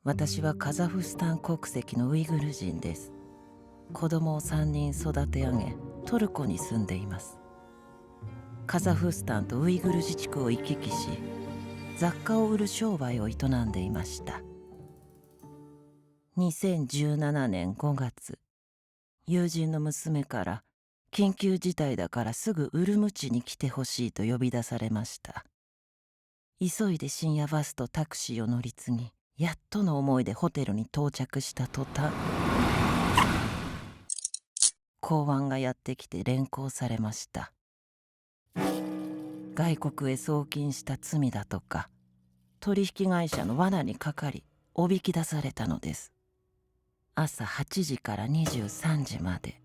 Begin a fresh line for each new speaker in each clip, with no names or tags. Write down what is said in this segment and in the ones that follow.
私はカザフスタン国籍のウイグル人です。子供を3人育て上げ、トルコに住んでいます。カザフスタンとウイグル自治区を行き来し、雑貨を売る商売を営んでいました。2017年5月、友人の娘から緊急事態だからすぐウルムチに来てほしいと呼び出されました。急いで深夜バスとタクシーを乗り継ぎ、やっとの思いでホテルに到着した途端、公安がやってきて連行されました。外国へ送金した罪だとか、取引会社の罠にかかりおびき出されたのです。朝8時から23時まで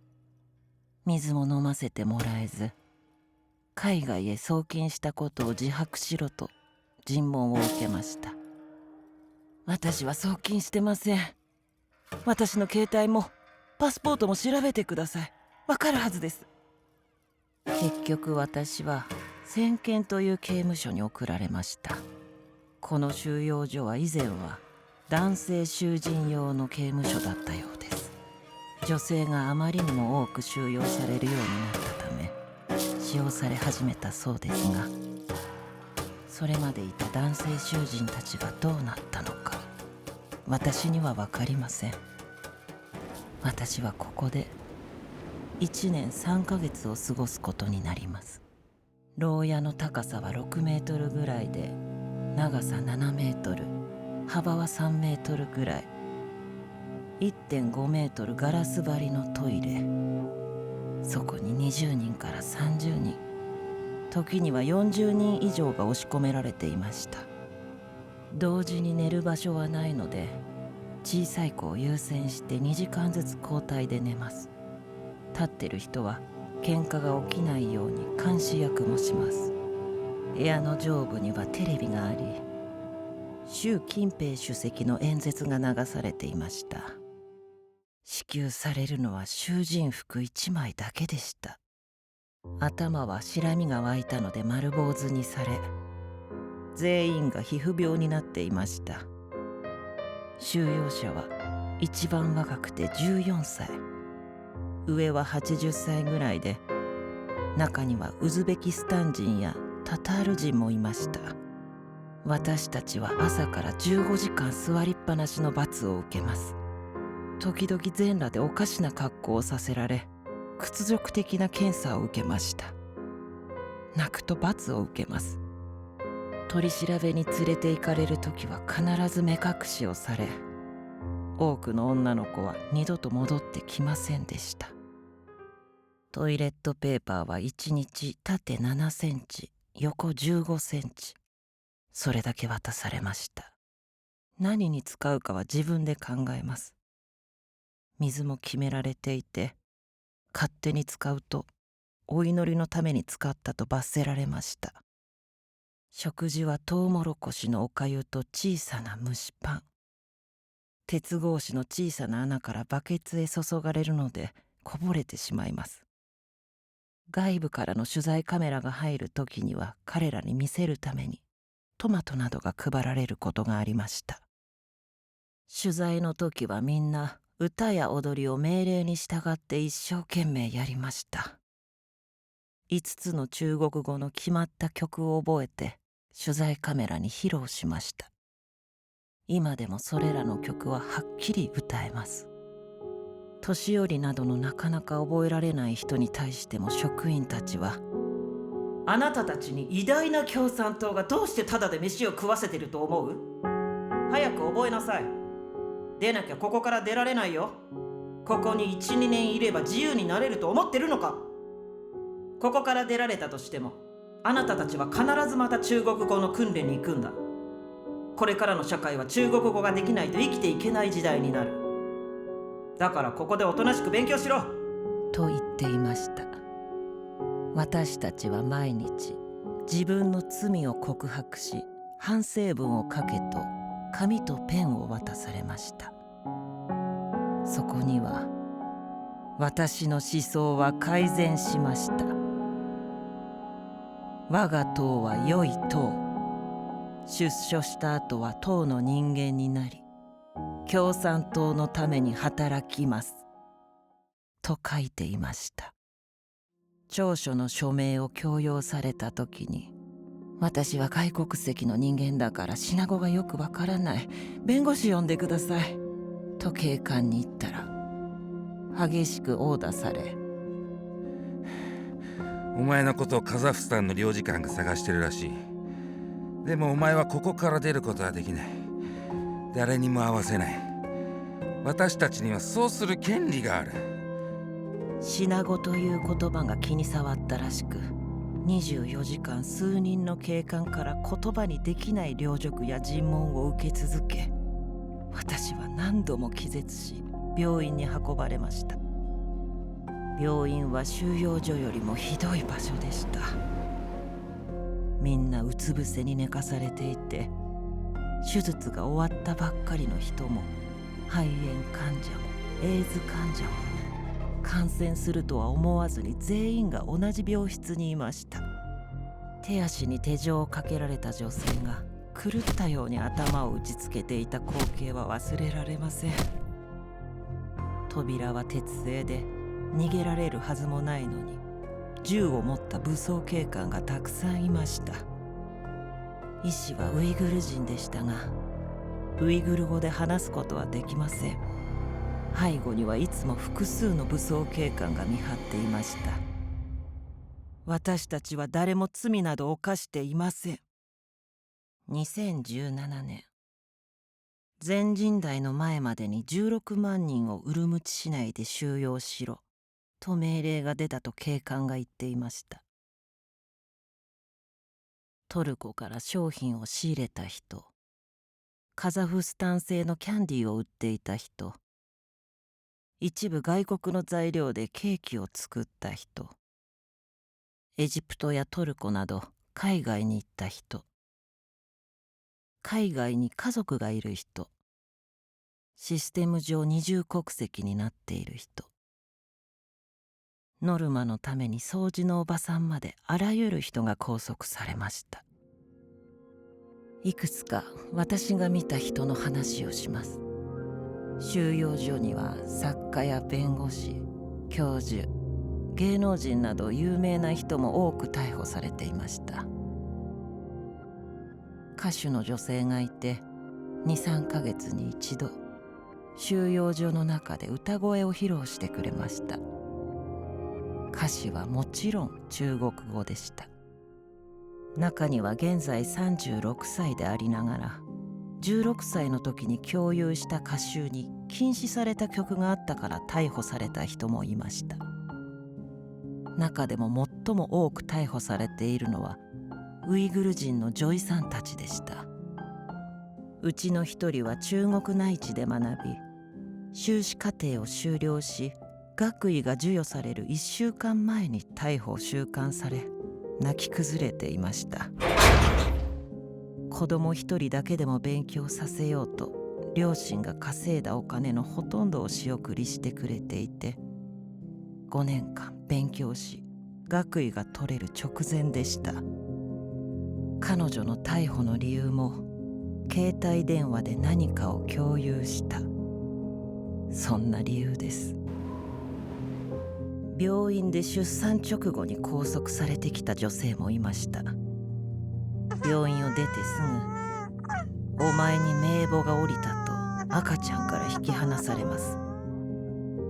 水も飲ませてもらえず、海外へ送金したことを自白しろと尋問を受けました。私は送金してません。私の携帯もパスポートも調べてください。わかるはずです。結局私は先見という刑務所に送られました。この収容所は以前は男性囚人用の刑務所だったようです。女性があまりにも多く収容されるようになったため使用され始めたそうですが、それまでいた男性囚人たちがどうなったのか私には分かりません。私はここで1年3ヶ月を過ごすことになります。牢屋の高さは6メートルぐらいで、長さ7メートル、幅は3メートルぐらい、1.5 メートルガラス張りのトイレ、そこに20人から30人、時には40人以上が押し込められていました。同時に寝る場所はないので、小さい子を優先して2時間ずつ交代で寝ます。立ってる人は喧嘩が起きないように監視役もします。部屋の上部にはテレビがあり、習近平主席の演説が流されていました。支給されるのは囚人服1枚だけでした。頭は白みが湧いたので丸坊主にされ、全員が皮膚病になっていました。収容者は一番若くて14歳、上は80歳ぐらいで、中にはウズベキスタン人やタタール人もいました。私たちは朝から15時間座りっぱなしの罰を受けます。時々全裸でおかしな格好をさせられ、屈辱的な検査を受けました。泣くと罰を受けます。取り調べに連れて行かれる時は必ず目隠しをされ、多くの女の子は二度と戻ってきませんでした。トイレットペーパーは1日縦7センチ、横15センチ。それだけ渡されました。何に使うかは自分で考えます。水も決められていて、勝手に使うとお祈りのために使ったと罰せられました。食事はトウモロコシのおかゆと小さな蒸しパン。鉄格子の小さな穴からバケツへ注がれるのでこぼれてしまいます。外部からの取材カメラが入る時には彼らに見せるためにトマトなどが配られることがありました。取材の時はみんな歌や踊りを命令に従って一生懸命やりました。5つの中国語の決まった曲を覚えて取材カメラに披露しました。今でもそれらの曲ははっきり歌えます。年寄りなどのなかなか覚えられない人に対しても職員たちは、あなたたちに偉大な共産党がどうしてタダで飯を食わせてると思う？早く覚えなさい。出なきゃここから出られないよ。ここに 1,2 年いれば自由になれると思ってるのか？ここから出られたとしても、あなたたちは必ずまた中国語の訓練に行くんだ。これからの社会は中国語ができないと生きていけない時代になる。だからここでおとなしく勉強しろと言っていました。私たちは毎日自分の罪を告白し、反省文を書けと紙とペンを渡されました。そこには、私の思想は改善しました。我が党は良い党。出所した後は党の人間になり、共産党のために働きます」と書いていました。調書の署名を強要された時に、私は外国籍の人間だからシナ語がよくわからない、弁護士呼んでくださいと警官に言ったら、激しく殴打され、
お前のことをカザフスタンの領事館が探してるらしい。でもお前はここから出ることはできない。誰にも会わせない。私たちにはそうする権利がある。
シナ語という言葉が気に障ったらしく、24時間数人の警官から言葉にできない領辱や尋問を受け続け、私は何度も気絶し病院に運ばれました。病院は収容所よりもひどい場所でした。みんなうつ伏せに寝かされていて、手術が終わったばっかりの人も肺炎患者もエイズ患者も、感染するとは思わずに全員が同じ病室にいました。手足に手錠をかけられた女性が狂ったように頭を打ちつけていた光景は忘れられません。扉は鉄製で逃げられるはずもないのに、銃を持った武装警官がたくさんいました。医師はウイグル人でしたが、ウイグル語で話すことはできません。背後にはいつも複数の武装警官が見張っていました。私たちは誰も罪など犯していません。2017年、全人代の前までに16万人をウルムチ市内で収容しろと命令が出たと警官が言っていました。トルコから商品を仕入れた人、カザフスタン製のキャンディーを売っていた人、一部外国の材料でケーキを作った人、エジプトやトルコなど海外に行った人、海外に家族がいる人、システム上二重国籍になっている人、ノルマのために掃除のおばさんまであらゆる人が拘束されました。いくつか私が見た人の話をします。収容所には作家や弁護士、教授、芸能人など有名な人も多く逮捕されていました。歌手の女性がいて、2、3ヶ月に一度収容所の中で歌声を披露してくれました。歌詞はもちろん中国語でした。中には現在36歳でありながら、16歳の時に共有した歌集に禁止された曲があったから逮捕された人もいました。中でも最も多く逮捕されているのはウイグル人の女医さんたちでした。うちの一人は中国内地で学び、修士課程を修了し、学位が授与される1週間前に逮捕・収監され、泣き崩れていました。子供一人だけでも勉強させようと、両親が稼いだお金のほとんどを仕送りしてくれていて、5年間勉強し、学位が取れる直前でした。彼女の逮捕の理由も、携帯電話で何かを共有した、そんな理由です。病院で出産直後に拘束されてきた女性もいました。病院を出てすぐ、お前に名簿が下りたと赤ちゃんから引き離されます。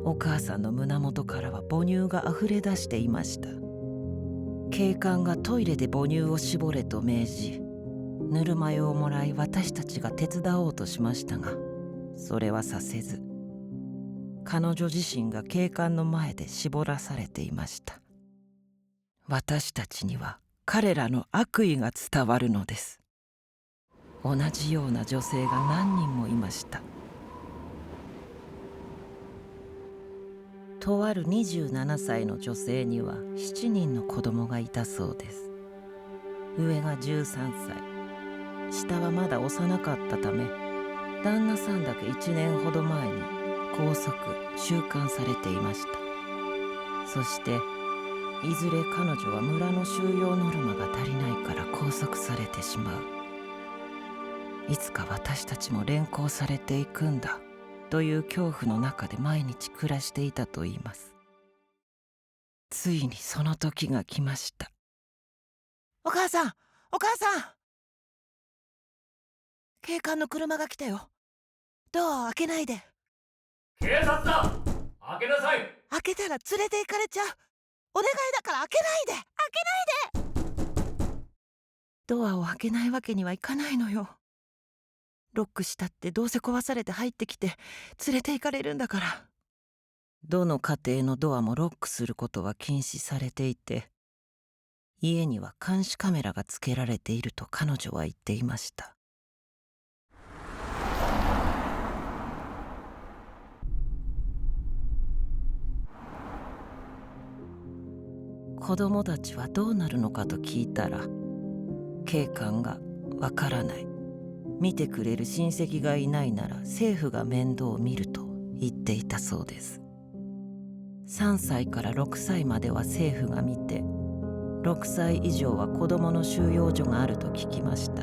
お母さんの胸元からは母乳があふれ出していました。警官がトイレで母乳を絞れと命じ、ぬるま湯をもらい私たちが手伝おうとしましたが、それはさせず、彼女自身が警官の前で絞らされていました。私たちには彼らの悪意が伝わるのです。同じような女性が何人もいました。とある27歳の女性には7人の子供がいたそうです。上が13歳、下はまだ幼かったため、旦那さんだけ1年ほど前に拘束・収監されていました。そしていずれ彼女は村の収容ノルマが足りないから拘束されてしまう。いつか私たちも連行されていくんだという恐怖の中で毎日暮らしていたといいます。ついにその時が来ました。お母さん、お母さん、警官の車が来たよ。ドアを開けないで。
警察だ！開けなさい！
開けたら連れて行かれちゃう。お願いだから開けないで。ドアを開けないわけにはいかないのよ。ロックしたってどうせ壊されて入ってきて連れて行かれるんだから。どの家庭のドアもロックすることは禁止されていて、家には監視カメラがつけられていると彼女は言っていました。子供たちはどうなるのかと聞いたら、警官がわからない、見てくれる親戚がいないなら政府が面倒を見ると言っていたそうです。3歳から6歳までは政府が見て、6歳以上は子どもの収容所があると聞きました。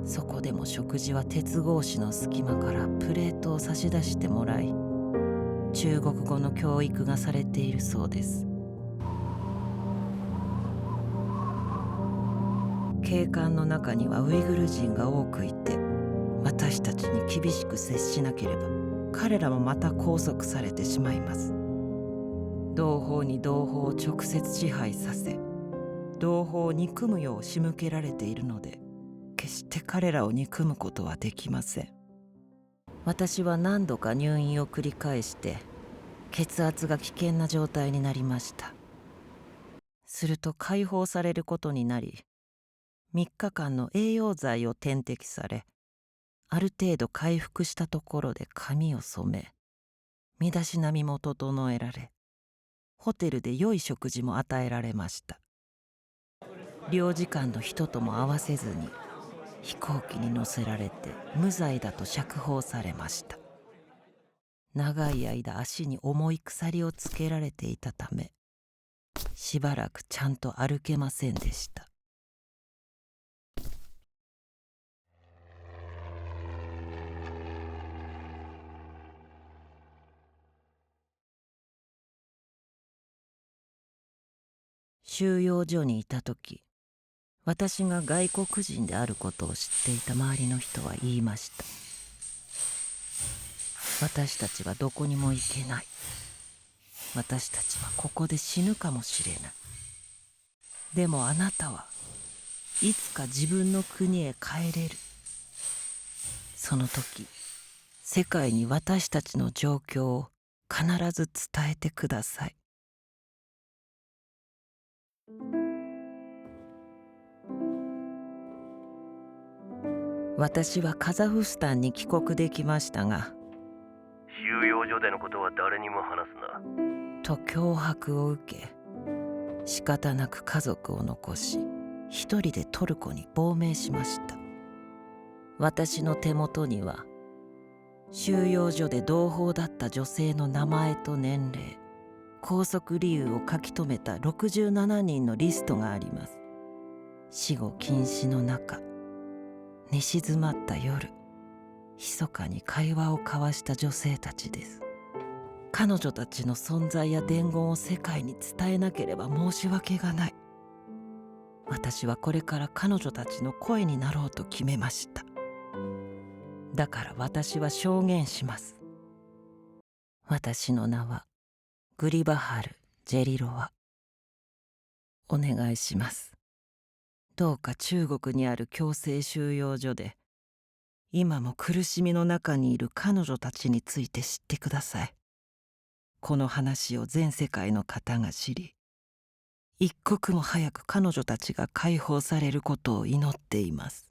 そこでも食事は鉄格子の隙間からプレートを差し出してもらい、中国語の教育がされているそうです。警官の中にはウイグル人が多くいて、私たちに厳しく接しなければ彼らもまた拘束されてしまいます。同胞に同胞を直接支配させ、同胞を憎むよう仕向けられているので、決して彼らを憎むことはできません。私は何度か入院を繰り返して血圧が危険な状態になりました。すると解放されることになり、3日間の栄養剤を点滴され、ある程度回復したところで髪を染め、身だしなみも整えられ、ホテルで良い食事も与えられました。領事館の人とも会わせずに飛行機に乗せられて無罪だと釈放されました。長い間足に重い鎖をつけられていたため、しばらくちゃんと歩けませんでした。収容所にいた時、私が外国人であることを知っていた周りの人は言いました。私たちはどこにも行けない。私たちはここで死ぬかもしれない。でもあなたはいつか自分の国へ帰れる。その時、世界に私たちの状況を必ず伝えてください。私はカザフスタンに帰国できましたが、
収容所でのことは誰にも話すな。
と脅迫を受け、仕方なく家族を残し、一人でトルコに亡命しました。私の手元には、収容所で同胞だった女性の名前と年齢、拘束理由を書き留めた67人のリストがあります。死後禁止の中、寝静まった夜、密かに会話を交わした女性たちです。彼女たちの存在や伝言を世界に伝えなければ申し訳がない。私はこれから彼女たちの声になろうと決めました。だから私は証言します。私の名はグリバハル・ジェリロワ。お願いします。どうか中国にある強制収容所で、今も苦しみの中にいる彼女たちについて知ってください。この話を全世界の方が知り、一刻も早く彼女たちが解放されることを祈っています。